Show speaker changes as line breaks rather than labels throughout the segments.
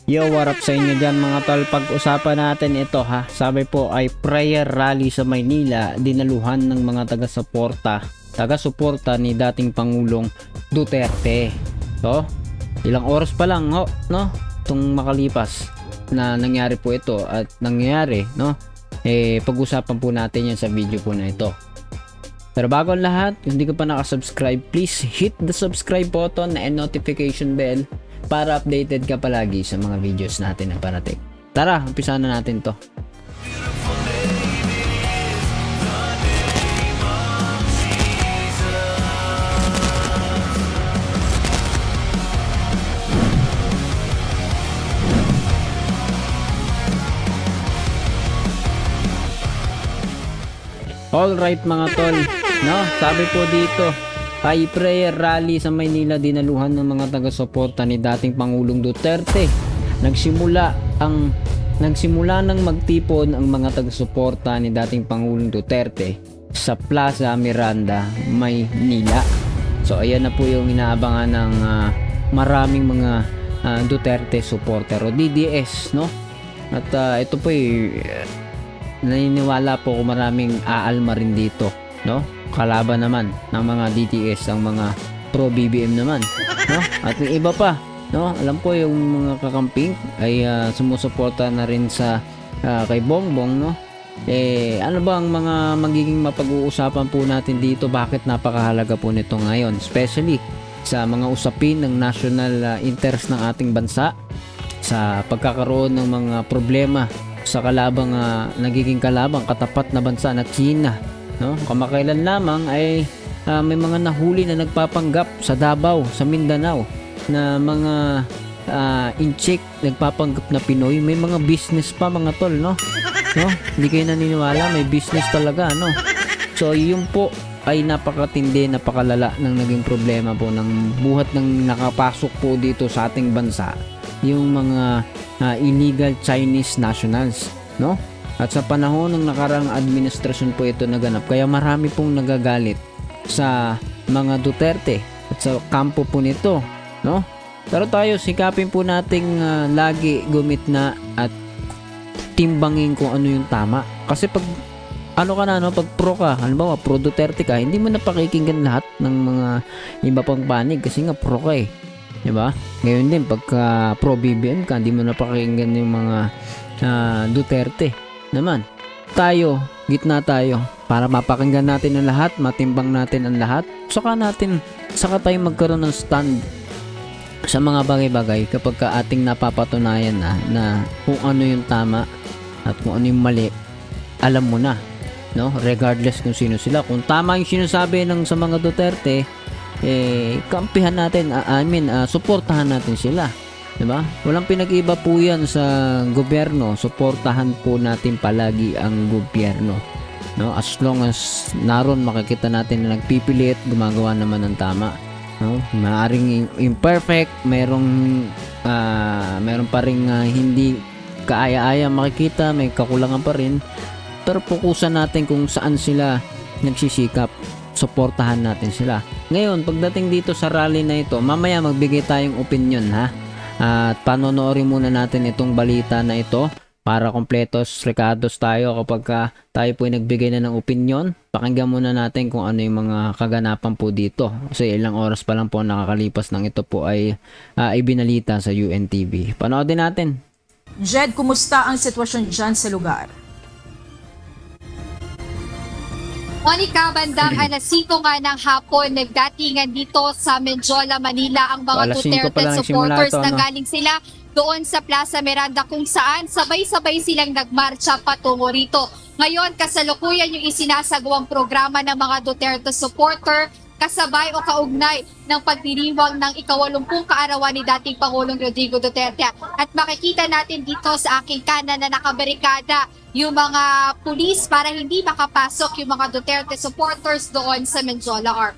Yo, what up sa inyo dyan mga tol? Pag-usapan natin ito ha. Sabi po ay prayer rally sa Maynila, dinaluhan ng mga taga-suporta ni dating Pangulong Duterte. So, ilang oras pa lang no? Itong makalipas na nangyari po ito at nangyari, no? Pag-usapan po natin yan sa video po na ito. Pero bago ang lahat, kung hindi ka pa nakasubscribe, please hit the subscribe button and notification bell para updated ka palagi sa mga videos natin na parating. Tara, umpisahan na natin to. Alright mga tol, no? Sabi po dito, ay prayer rally sa Maynila, dinaluhan ng mga taga-suporta ni dating Pangulong Duterte. Nagsimula nang magtipon ang mga taga-suporta ni dating Pangulong Duterte sa Plaza Miranda, Maynila. So ayan na po yung inaabangan ng maraming mga Duterte supporter o DDS, no? At ito po naniniwala po kung maraming aalma rin dito, no? Kalaban naman ng mga DTS ang mga pro BBM naman, no? At yung iba pa, no? Alam ko yung mga kakamping ay sumusuporta na rin sa kay Bongbong, no? Ano ba ang mga magiging mapag-uusapan po natin dito? Bakit napakahalaga po nito ngayon, especially sa mga usapin ng national interest ng ating bansa, sa pagkakaroon ng mga problema sa nagiging kalabang katapat na bansa na China, no? Kamakailan lamang ay may mga nahuli na nagpapanggap sa Davao, sa Mindanao, na mga incheck nagpapanggap na Pinoy. May mga business pa mga tol, no? Hindi kayo naniniwala, may business talaga, no? So yun po ay napakatindi, napakalala ng naging problema po ng buhat ng nakapasok po dito sa ating bansa, yung mga illegal Chinese nationals, no? At sa panahon ng nakarang administrasyon po ito naganap, kaya marami pong nagagalit sa mga Duterte at sa kampo po nito, no? Pero tayo sikapin po nating lagi gumitna at timbangin kung ano yung tama. Kasi pag pag pro ka, halimbawa pro Duterte ka, hindi mo na pakikinggan lahat ng mga iba pang panig kasi nga pro ka eh. Diba? Ngayon din, pagka pro BBM ka, hindi mo napakinggan yung mga Duterte naman. Tayo, gitna tayo, para mapakinggan natin ang lahat, matimbang natin ang lahat, saka tayo magkaroon ng stand sa mga bagay-bagay kapag ating napapatunayan na kung ano yung tama at kung ano yung mali, alam mo na, no? Regardless kung sino sila. Kung tama yung sinasabi sa mga Duterte, kampihan natin, suportahan natin sila, diba? Walang pinag-iba po yan sa gobyerno. Suportahan po natin palagi ang gobyerno, no? As long as naroon makikita natin na nagpipilit, gumagawa naman ng tama, no? Maaring imperfect, meron pa ring hindi kaaya-aya makikita, may kakulangan pa rin, pero fokusan natin kung saan sila nagsisikap, suportahan natin sila. Ngayon, pagdating dito sa rally na ito, mamaya magbigay tayong opinion, ha? At panonoorin muna natin itong balita na ito para kompletos, rekados tayo kapag tayo po ay nagbigay na ng opinion. Pakinggan muna natin kung ano yung mga kaganapan po dito. Kasi ilang oras pa lang po nakakalipas ng ito po ay ibinalita sa UNTV. Panoodin natin.
Jed, kumusta ang sitwasyon dyan sa lugar?
Monica, bandang alas 5 nga ng hapon, nagdatingan dito sa Menjola, Manila ang mga Duterte supporters na galing sila doon sa Plaza Miranda kung saan sabay-sabay silang nagmarcha patungo rito. Ngayon, kasalukuyan yung isinasagawang programa ng mga Duterte supporter kasabay o kaugnay ng pagdiriwang ng ika-80 kaarawan ni dating Pangulong Rodrigo Duterte. At makikita natin dito sa aking kanan na nakabarikada yung mga pulis para hindi makapasok yung mga Duterte supporters doon sa Menjola Arc.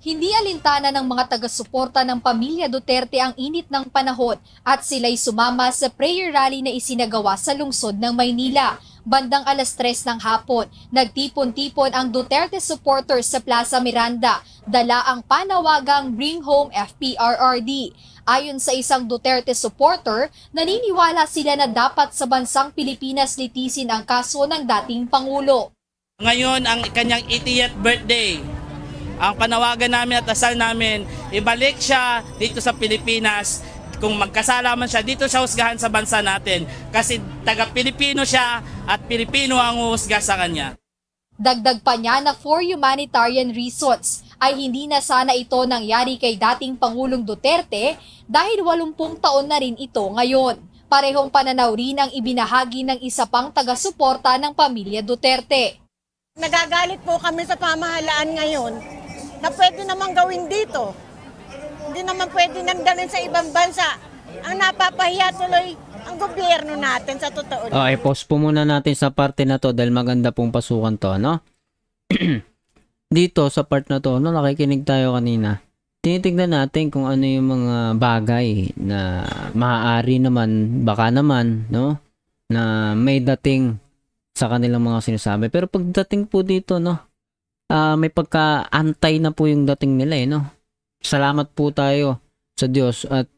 Hindi alintana ng mga taga-suporta ng pamilya Duterte ang init ng panahon at sila'y sumama sa prayer rally na isinagawa sa lungsod ng Maynila. Bandang 3:00 ng hapon, nagtipon-tipon ang Duterte supporters sa Plaza Miranda, dala ang panawagang Bring Home FPRRD. Ayon sa isang Duterte supporter, naniniwala sila na dapat sa bansang Pilipinas litisin ang kaso ng dating Pangulo.
Ngayon ang kanyang 80th birthday. Ang panawagan namin at dasal namin, ibalik siya dito sa Pilipinas. Kung magkasala man siya, dito siya husgahan sa bansa natin. Kasi taga-Pilipino siya at Pilipino ang huhusga sa kanya.
Dagdag pa niya na for humanitarian reasons ay hindi na sana ito nangyari kay dating Pangulong Duterte dahil 80 taon na rin ito ngayon. Parehong pananaw rin ang ibinahagi ng isa pang taga-suporta ng pamilya Duterte.
Nagagalit po kami sa pamahalaan ngayon na pwede namang gawin dito. Hindi naman pwede nang dalhin sa ibang bansa. Ang napapahiya tuloy ang gobyerno natin sa totoo.
Okay, pause po muna natin sa parte na to dahil maganda pong pasukan to, no? Dito sa part na to, no, nakikinig tayo kanina. Tinitignan natin kung ano yung mga bagay na maaari naman, baka naman, no, na may dating sa kanilang mga sinasabi. Pero pagdating po dito, no, may pagka-antay na po yung dating nila, no? Salamat po tayo sa Diyos at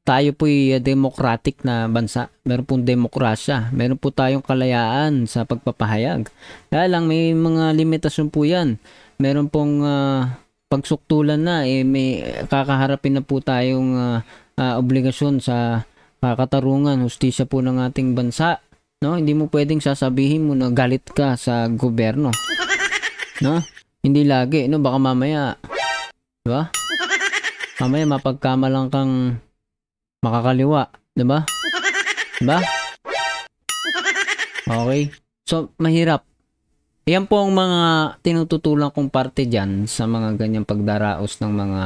tayo po'y democratic na bansa. Meron pong demokrasya. Meron po tayong kalayaan sa pagpapahayag. Kaya lang may mga limitasyon po yan. Meron pong pagsuktulan na. May kakaharapin na po tayong obligasyon sa katarungan, hustisya po ng ating bansa. No? Hindi mo pwedeng sasabihin mo na galit ka sa gobyerno. No? Hindi lagi. No? Baka mamaya, diba? Mamaya mapagkamalang kang makakaliwa, 'di ba? 'Di ba? Okay. So mahirap. Yan po ang mga tinututulan kong parte diyan sa mga ganyang pagdaraos ng mga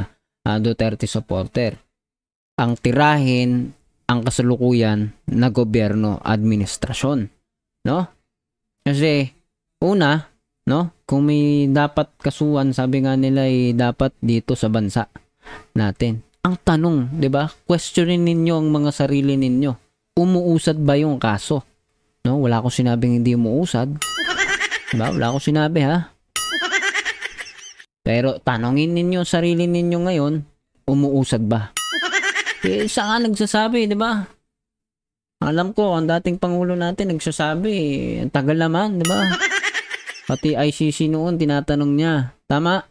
Duterte supporter. Ang tirahin ang kasalukuyan na gobyerno, administrasyon, no? Kasi una, no, kung may dapat kasuhan, sabi nga nila ay dapat dito sa bansa natin. Ang tanong, 'di ba? Questionin ninyo ang mga sarili ninyo. Umuusad ba yung kaso? No, wala akong sinabing hindi umuusad. 'Di ba? Wala akong sinabi, ha? Pero tanongin ninyo ang sarili ninyo ngayon, umuusad ba? Eh, saan nga nagsasabi, 'di ba? Alam ko, ang dating pangulo natin nagsasabi, ang tagal naman, 'di ba? Pati ICC noon tinatanong niya. Tama?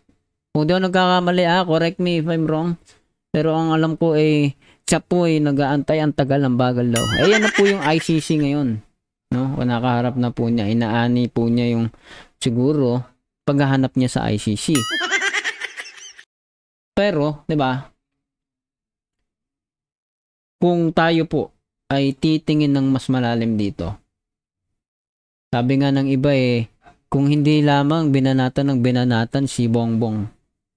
Kung di ako nagkakamali, correct me if I'm wrong. Pero ang alam ko siya po nag-aantay, ang tagal, ang bagal daw. Yan na po yung ICC ngayon. No? Nakaharap na po niya, inaani po niya yung siguro paghahanap niya sa ICC. Pero, 'di ba? Kung tayo po ay titingin ng mas malalim dito. Sabi nga ng iba kung hindi lamang binanatan ng binanatan si Bongbong,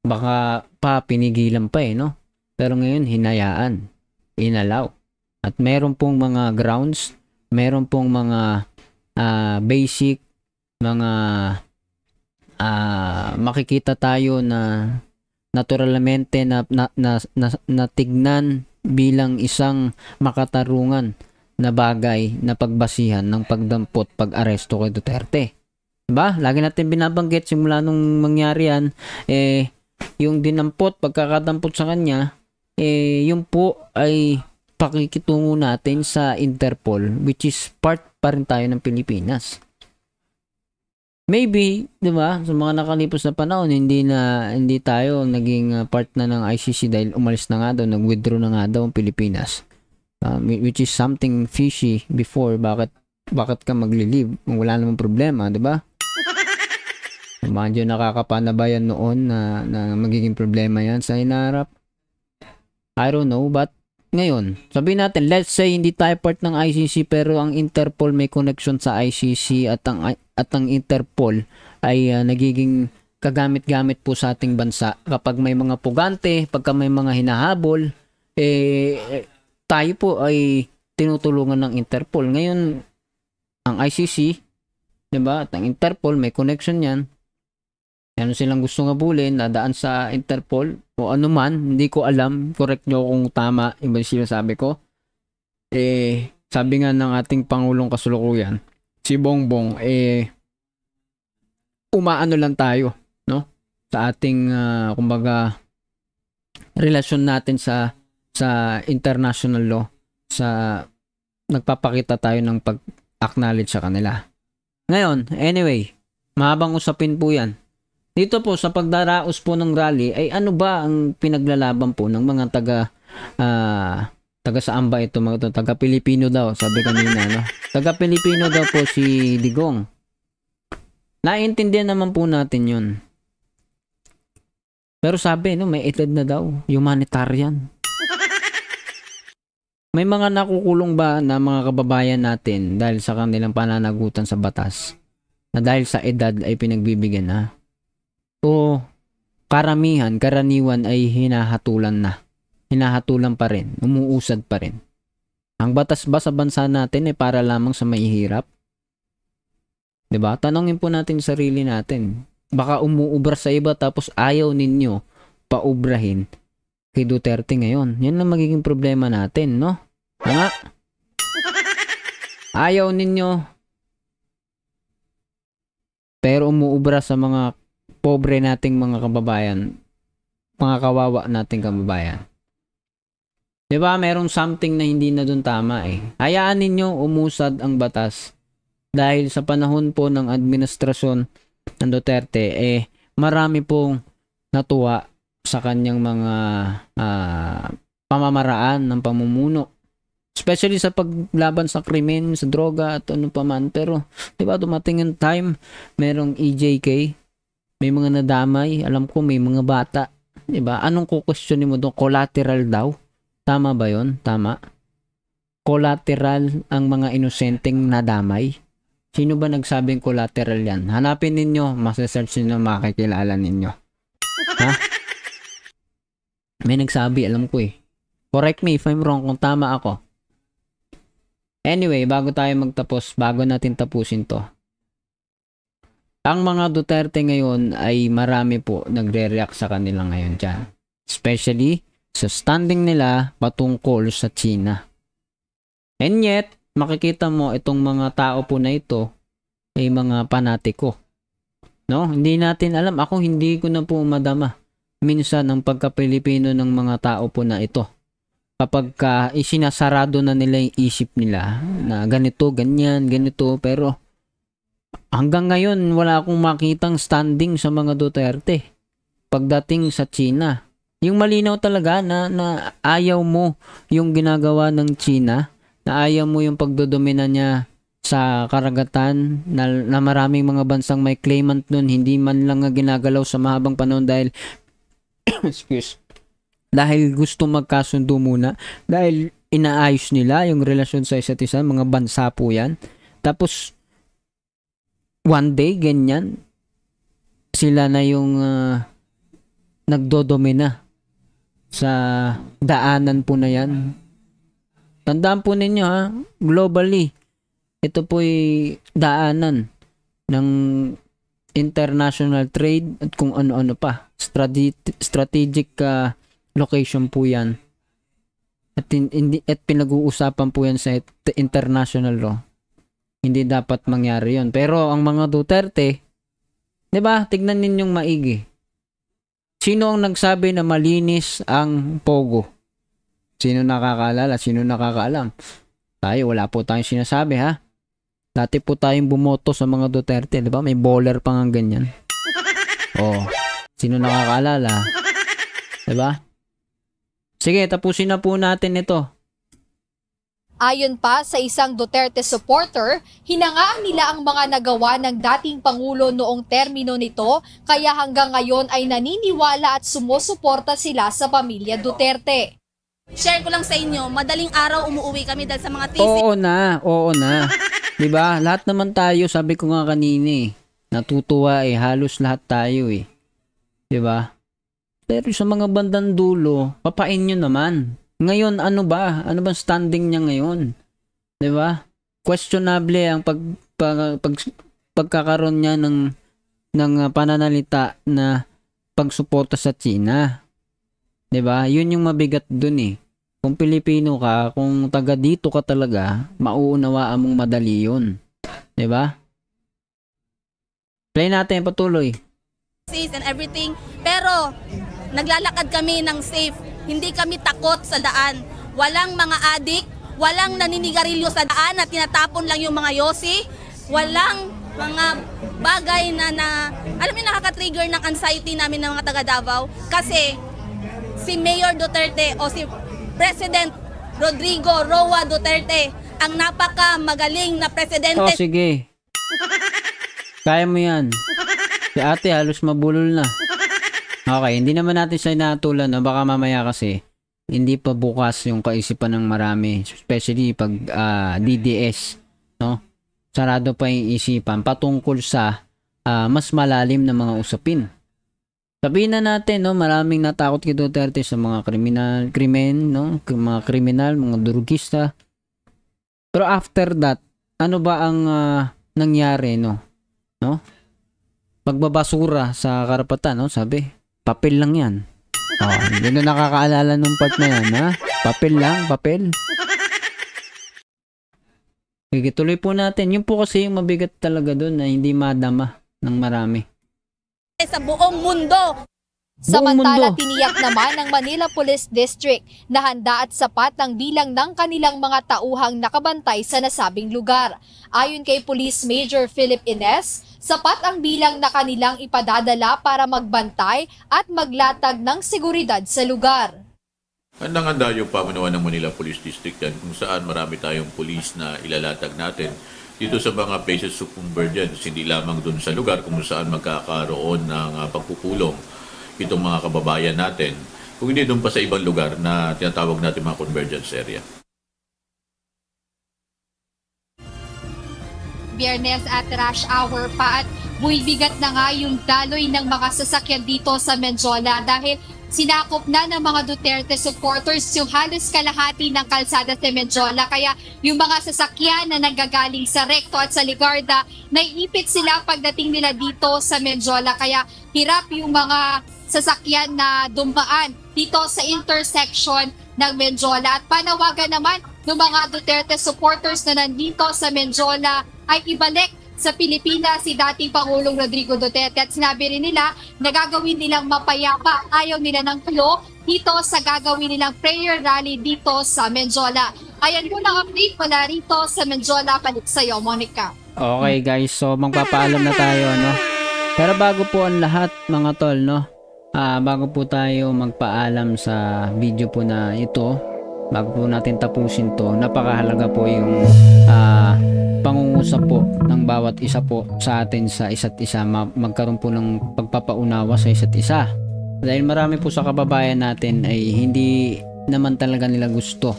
baka pa pinigilan pa no? Pero ngayon hinayaan, inalaw. At meron pong mga grounds, meron pong mga basic, mga makikita tayo na naturalmente na tignan bilang isang makatarungan na bagay na pagbasihan ng pagdampot, pag-aresto kay Duterte. Diba? Lagi natin binabanggit simula nung mangyari yan, yung dinampot, pagkakadampot sa kanya, yun po ay pakikitungo natin sa Interpol, which is part pa rin tayo ng Pilipinas. Maybe, di ba, sa mga nakalipos na panahon, hindi tayo naging part na ng ICC dahil umalis na nga daw, nag-withdraw na nga daw ang Pilipinas. Which is something fishy before. Bakit ka magli-leave? Wala namang problema, di ba? Medyo nakakapanabayan noon na magiging problema yan sa hinaharap. I don't know, but ngayon, sabihin natin, let's say hindi tayo part ng ICC pero ang Interpol may connection sa ICC at ang Interpol ay nagiging kagamit-gamit po sa ating bansa. Kapag may mga pugante, pagka may mga hinahabol, tayo po ay tinutulungan ng Interpol. Ngayon, ang ICC, diba, at ang Interpol may connection yan. Ano silang gusto habulin, nadaan sa Interpol o ano man, hindi ko alam, correct nyo kung tama yung sinasabi ko. Sabi nga ng ating Pangulong kasalukuyan, si Bongbong, umaano lang tayo, no? Sa ating, kumbaga, relasyon natin sa international law, sa nagpapakita tayo ng pag-acknowledge sa kanila. Ngayon, anyway, mahabang usapin po yan. Dito po sa pagdaraos po ng rally, ay ano ba ang pinaglalaban po ng mga taga saan ba ito, mga taga Pilipino daw, sabi kanina, no? Taga Pilipino daw po si Digong. Naiintindihan naman po natin yun. Pero sabi, no, may edad na daw, humanitarian. May mga nakukulong ba na mga kababayan natin dahil sa kanilang pananagutan sa batas na dahil sa edad ay pinagbibigyan na? O karaniwan ay hinahatulan pa rin, umuusad pa rin. Ang batas ba sa bansa natin ay para lamang sa mahihirap? 'Di ba? Tanongin po natin sarili natin. Baka umuubra sa iba tapos ayaw ninyo paubrahin kay Duterte ngayon. Yan ang magiging problema natin, no? Tama? Ayaw ninyo pero umuubra sa mga pobre nating mga kababayan, mga kawawa nating kababayan. Diba, merong something na hindi na dun tama eh. Hayaan ninyo umusad ang batas dahil sa panahon po ng administrasyon ng Duterte, marami pong natuwa sa kanyang mga pamamaraan ng pamumuno. Especially sa paglaban sa krimen, sa droga at ano pa man. Pero, diba, dumating yung time, merong EJK, may mga nadamay, alam ko may mga bata. Diba? Anong kukwestiyonin mo doon? Collateral daw? Tama ba yon? Tama? Collateral ang mga inosenteng nadamay? Sino ba nagsabing collateral yan? Hanapin ninyo, masasearch ninyo, makikilala ninyo. Ha? May nagsabi, alam ko eh. Correct me if I'm wrong kung tama ako. Anyway, bago natin tapusin to. Ang mga Duterte ngayon ay marami po nagre-react sa kanila ngayon dyan. Especially sa standing nila patungkol sa China. And yet, makikita mo itong mga tao po na ito ay mga panatiko. No? Hindi natin alam. Ako hindi ko na po madama minsan ang pagka-Pilipino ng mga tao po na ito. Kapag isinasarado na nila yung isip nila na ganito, ganyan, ganito, pero hanggang ngayon wala akong makitang standing sa mga Duterte pagdating sa China. Yung malinaw talaga na ayaw mo yung ginagawa ng China, na ayaw mo yung pagdodomina niya sa karagatan na maraming mga bansang may claimant nun, hindi man lang ginagalaw sa mahabang panahon dahil dahil gusto magkasundo muna, dahil inaayos nila yung relasyon sa isa't isa, mga bansa po yan. Tapos one day, ganyan, sila na yung nagdodomina sa daanan po na yan. Tandaan po ninyo ha, globally, ito po'y daanan ng international trade at kung ano-ano pa. Strategic location po yan. At pinag-uusapan po yan sa international law. Hindi dapat mangyari yon. Pero ang mga Duterte, di ba, tignan ninyong maigi. Sino ang nagsabi na malinis ang Pogo? Sino nakakaalala? Sino nakakaalam? Tayo, wala po tayong sinasabi ha. Dati po tayong bumoto sa mga Duterte, di ba? May bowler pa nga ganyan. Oh, sino nakakaalala? Di ba? Sige, tapusin na po natin ito.
Ayon pa sa isang Duterte supporter, hinangaan nila ang mga nagawa ng dating Pangulo noong termino nito, kaya hanggang ngayon ay naniniwala at sumusuporta sila sa pamilya Duterte.
Share ko lang sa inyo, madaling araw umuwi kami dahil sa mga thesis.
Oo na. 'Di ba? Lahat naman tayo, sabi ko nga kanina eh. Natutuwa eh, halos lahat tayo eh. 'Di ba? Pero sa mga bandang dulo, papain nyo naman. Ngayon, ano ba? Ano bang standing niya ngayon? 'Di ba? Questionable ang pagkakaroon niya ng pananalita na pagsuporta sa China. 'Di ba? Yun yung mabigat dun eh. Kung Pilipino ka, kung taga dito ka talaga, mauunawaan mong madali yun. 'Di ba? Play natin, patuloy.
and everything. Pero naglalakad kami ng safe. Hindi kami takot sa daan. Walang mga adik, walang naninigarilyo sa daan na tinatapon lang yung mga yosi. Walang mga bagay na alam niyo, nakaka-trigger ng anxiety namin ng mga taga Davao. Kasi si Mayor Duterte o si President Rodrigo Roa Duterte ang napaka magaling na presidente.
Oh, sige. Kaya mo yan. Si ate halos mabulol na. Okay, hindi naman natin siya inatulan, no? Baka mamaya kasi hindi pa bukas yung kaisipan ng marami, especially pag DDS, no? Sarado pa yung isipan patungkol sa mas malalim na mga usapin. Sabihin na natin, no, maraming natakot kay Duterte sa mga krimen, no? Mga kriminal, mga durugista. Pero after that, ano ba ang nangyari, no? No? Pagbabasura sa karapatan, no? Sabi, papel lang yan. Oh, hindi na nakakaalala nung part na yan, ha? Papel lang, papel. Sige, tuloy po natin. Yung po kasi yung mabigat talaga doon na hindi madama ng marami.
Sa buong mundo.
Samantala, tiniyak naman ng Manila Police District na handa at sapat ang bilang ng kanilang mga tauhang nakabantay sa nasabing lugar. Ayon kay Police Major Philip Ines, sapat ang bilang na kanilang ipadadala para magbantay at maglatag ng seguridad sa lugar.
Handang-handa yung pamunuan ng Manila Police District yan kung saan marami tayong police na ilalatag natin dito sa mga places of convergence, hindi lamang dun sa lugar kung saan magkakaroon ng pagpupulong itong mga kababayan natin, kung hindi dun pa sa ibang lugar na tinatawag natin mga convergence area.
Biyernes at rush hour pa at buwibigat na nga yung daloy ng mga sasakyan dito sa Menjola dahil sinakop na ng mga Duterte supporters yung halos kalahati ng kalsada sa Menjola. Kaya yung mga sasakyan na nagagaling sa Recto at sa Ligarda, naiipit sila pagdating nila dito sa Menjola. Kaya hirap yung mga sasakyan na dumaan dito sa intersection ng Menjola. At panawagan naman ng mga Duterte supporters na nandito sa Menjola ay ibalik sa Pilipinas si dating Pangulong Rodrigo Duterte at sinabi rin nila na gagawin nilang mapayapa, ayaw nila ng tulo dito sa gagawin nilang prayer rally dito sa Menjola. Ayan po ang update mula rito sa Menjola. Balik sa'yo, Monica.
Okay guys, so magpapaalam na tayo, no? Pero bago po ang lahat mga tol, no? Bago po tayo magpaalam sa video po na ito, bago po natin tapusin to, napakahalaga po yung pangungusap po ng bawat isa po sa atin sa isa't isa, magkaroon po ng pagpapaunawa sa isa't isa. Dahil marami po sa kababayan natin ay hindi naman talaga nila gusto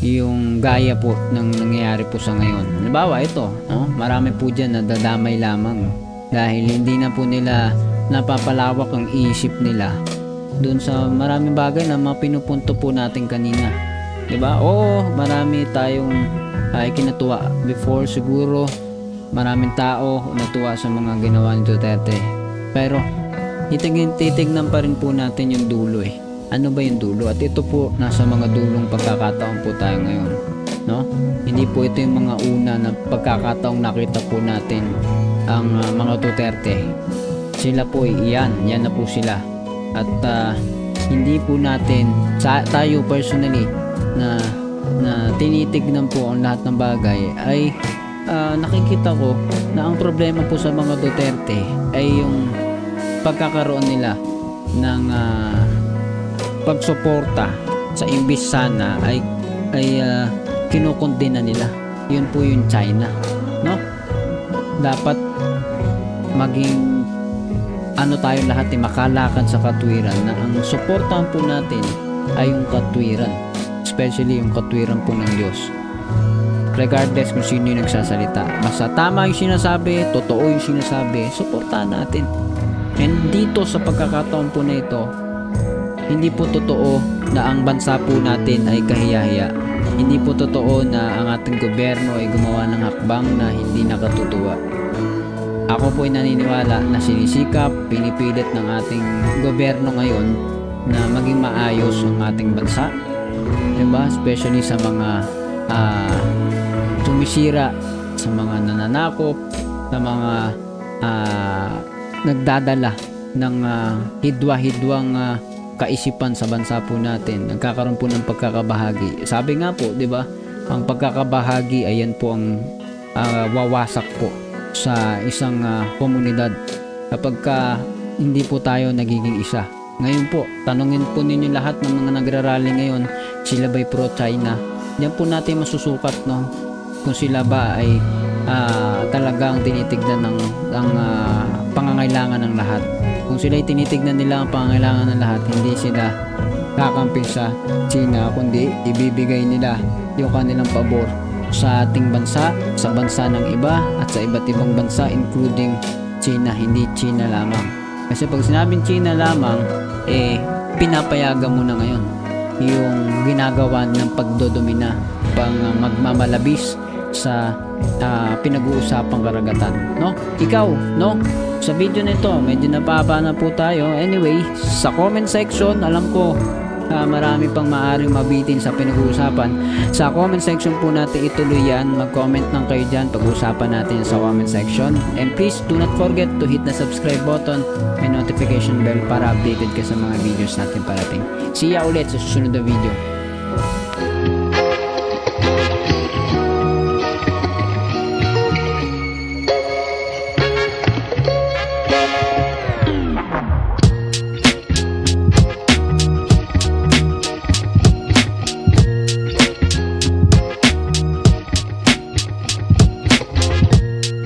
yung gaya po ng nangyayari po sa ngayon. Halimbawa ito, no? Marami po dyan na dadamay lamang dahil hindi na po nila napapalawak ang isip nila doon sa maraming bagay na mapinupunto po natin kanina. Diba? Oo, marami tayong ikinatuwa before, siguro maraming tao natuwa sa mga ginawa ni Duterte. Pero titignan pa rin po natin yung dulo eh. Ano ba yung dulo? At ito po, nasa mga dulong pagkakataon po tayo ngayon. No? Hindi po ito yung mga una na pagkakataong nakita po natin ang mga Duterte. Sila po yan na po sila. At hindi po natin, tayo personally, na tinitignan po ang lahat ng bagay ay nakikita ko na ang problema po sa mga Duterte ay yung pagkakaroon nila ng pagsuporta sa imbis sana ay kinukondena nila. Yun po yung China, no? Dapat maging tayo lahat ay makalakad sa katwiran na ang suportahan po natin ay yung katwiran, especially yung katwiran po ng Diyos, regardless kung sino yung nagsasalita. Basta tama yung sinasabi, totoo yung sinasabi, suportahan natin. And dito sa pagkakataon po na ito, hindi po totoo na ang bansa po natin ay kahiyahiya. Hindi po totoo na ang ating gobyerno ay gumawa ng hakbang na hindi nakatutuwa. Ako po ay naniniwala na sinisikap, pinipilit ng ating gobyerno ngayon na maging maayos ang ating bansa. Diba? Especially sa mga sumisira sa mga nananakop, sa mga nagdadala ng hidwa-hidwang kaisipan sa bansa po natin. Nagkakaroon po ng pagkakabahagi. Sabi nga po, 'di ba? Ang pagkakabahagi ayan po ang wawasak po sa isang komunidad kapag hindi po tayo nagiging isa. Ngayon po, tanungin po ninyo lahat ng mga nagrarally ngayon, sila ba'y pro-China? Diyan po natin masusukat, no? Kung sila ba ay talagang tinitignan ng pangangailangan ng lahat. Kung sila ay tinitignan nila ang pangangailangan ng lahat, hindi sila kakampi sa China, kundi ibibigay nila yung kanilang pabor sa ating bansa, sa bansa ng iba, at sa iba't ibang bansa, including China, hindi China lamang. Kasi pag sinabing China lamang, pinapayagan mo na ngayon yung ginagawa ng pagdodomina, pang magmamalabis sa pinag-uusapang karagatan, no? Ikaw, no? Sa video nito, medyo napaba na po tayo. Anyway, sa comment section, alam ko marami pang maaring mabitin sa pinag-uusapan. Sa comment section po natin ituloy yan. Mag-comment lang kayo dyan. Pag-uusapan natin sa comment section. And please do not forget to hit the subscribe button and notification bell para updated ka sa mga videos natin parating. See ya ulit sa susunod na video.